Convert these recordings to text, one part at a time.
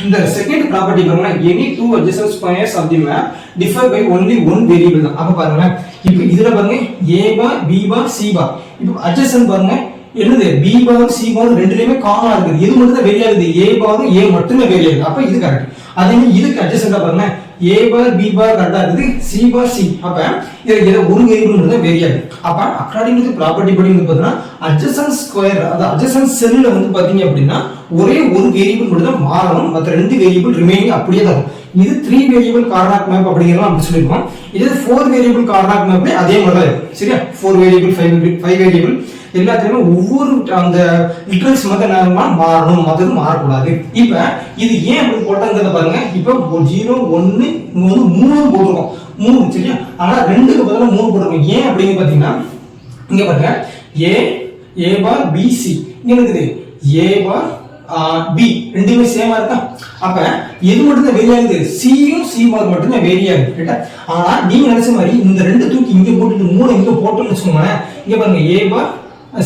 இந்த second property பாருங்க, any two adjacent squares of the map differ by only one variable தான். அப்ப பாருங்க, இப்போ இதுல பாருங்க a bar b bar c bar. இப்போ adjacent பாருங்க என்னது b bar c bar ரெண்டுலயுமே காமனா இருக்குது. இது மட்டும் தான் வேரி ஆகுது, a bar a மட்டுமே வேரி ஆகுது. அப்ப இது கரெக்ட். அதே மாதிரி இதுக்கு adjacent பாருங்க a bar b bar கரெக்ட்டா இருக்குது, c bar c. அப்ப இதுல ஒரு வேரியபிள் மட்டும் தான் வேரி ஆகுது. அப்ப அக்கார்டிங் டு ப்ராப்பர்ட்டி படி வந்து பாத்தீங்கன்னா adjacent square அத adjacent cellல வந்து பாத்தீங்க அப்படினா ஒரே ஒரு வேரியபிள் மட்டும் தான் மாறணும், மற்ற ரெண்டு வேரியபிள் ரிமைனிங் அப்படியே தான் இருக்கும். இது 3 வேரியபிள் கார்னாக் மேப் அப்படிங்கறத நம்ம சொல்லிருக்கோம். இது 4 வேரியபிள் கார்னாக் மேப் அதே மாதிரி தான் இருக்கும். சரியா? 4 வேரியபிள் 5 வேரியபிள் எல்லாத்துலயுமே ஒவ்வொரு அந்த லிட்டரல்ஸ் மட்டும் என்னமா மாறணும், மத்தது மாறக்கூடாது. இப்ப இது ஏன் அப்படி போட்டாங்கறத பாருங்க. இப்ப 0 1 இங்க வந்து 3 போட்டுறோம். 3 சரியா? ஆனா 2க்கு பதிலா 3 போட்டுறோம். ஏன் அப்படிங்க பாத்தீங்கன்னா இங்க பாருங்க a bar b c இங்க இருக்குது a bar b ரெண்டுமே சேமா இருக்கா? அப்ப எது மட்டும் தான் வேரி ஆகுது? c யும் c bar மட்டும் தான் வேரி ஆகுது. ரைட்டா? ஆனா நீங்க நினைச்ச மாதிரி இந்த ரெண்டு தூக்கி இங்க போட்டுட்டு 3 இங்க போட்டோம்னு வெச்சுக்கோங்க. இங்க பாருங்க a bar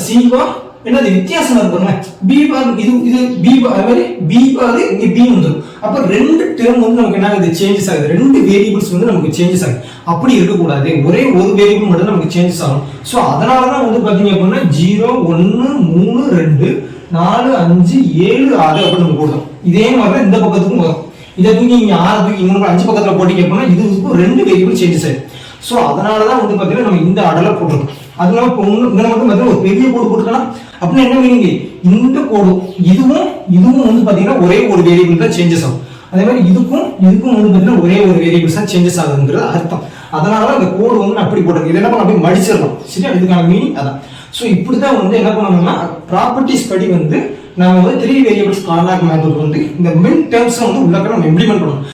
c bar என்னது வித்தியாசமா இருக்கு பாருங்க. b bar இது b bar அதே மாதிரி b bar இங்க b வந்துரும். அப்ப ரெண்டு டேர்ம் வந்து நமக்கு என்ன ஆகுது? சேஞ்சஸ் ஆகுது. ரெண்டு வேரியபிள்ஸ் வந்து நமக்கு சேஞ்சஸ் ஆகுது. அப்படி இருக்க கூடாது. ஒரே ஒரு வேரியபிள் மட்டும் நமக்கு சேஞ்சஸ் ஆகும். சோ அதனால தான் வந்து பாத்தீங்க அப்படினா 0 1 3 2 4 5 7 6 அப்படி நம்ம போடுறோம். இதே மாதிரி தான் இந்த பக்கத்துக்கும் வரும். இத தூக்கி இங்க 6 தூக்கி இங்க 5 பக்கத்துல போட்டீங்க அப்படினா இதுக்கு ரெண்டு வேரியபிள் சேஞ்சஸ் ஆகும். சோ அதனால தான் வந்து பாத்தீங்கன்னா நம்ம இந்த ஆர்டர்ல போட்டுறோம். அதனால இங்க மட்டும் பாத்தீங்கன்னா ஒரு பெரிய கோடு போட்டுக்கலாம். அப்படினா என்ன மீனிங்? இந்த கோடு இதுவும் வந்து பாத்தீங்கன்னா ஒரே ஒரு வேரியபிள் தான் சேஞ்சஸ் ஆகும். அதே மாதிரி இதுக்கும் வந்து பாத்தீங்கன்னா ஒரே ஒரு வேரியபிள்ஸ் தான் சேஞ்சஸ் ஆகுதுங்கிறது அர்த்தம். அதனால தான் இந்த கோடு வந்து அப்படி போடுறது. இதெல்லாம் நம்ம அப்படியே மடிச்சிடலாம். சரியா? இதுக்கான மீனிங் அதான். சோ இப்படி தான் வந்து என்ன பண்ணணும்னா ப்ராப்பர்ட்டிஸ் படி வந்து நாம வந்து 3 வேரியபிள்ஸ் கார்னாக் மேத்தட் வந்து இந்த மின் டேர்ம்ஸ் வந்து உள்ளக்க நம்ம இம்ப்ளிமென்ட் பண்ணணும்.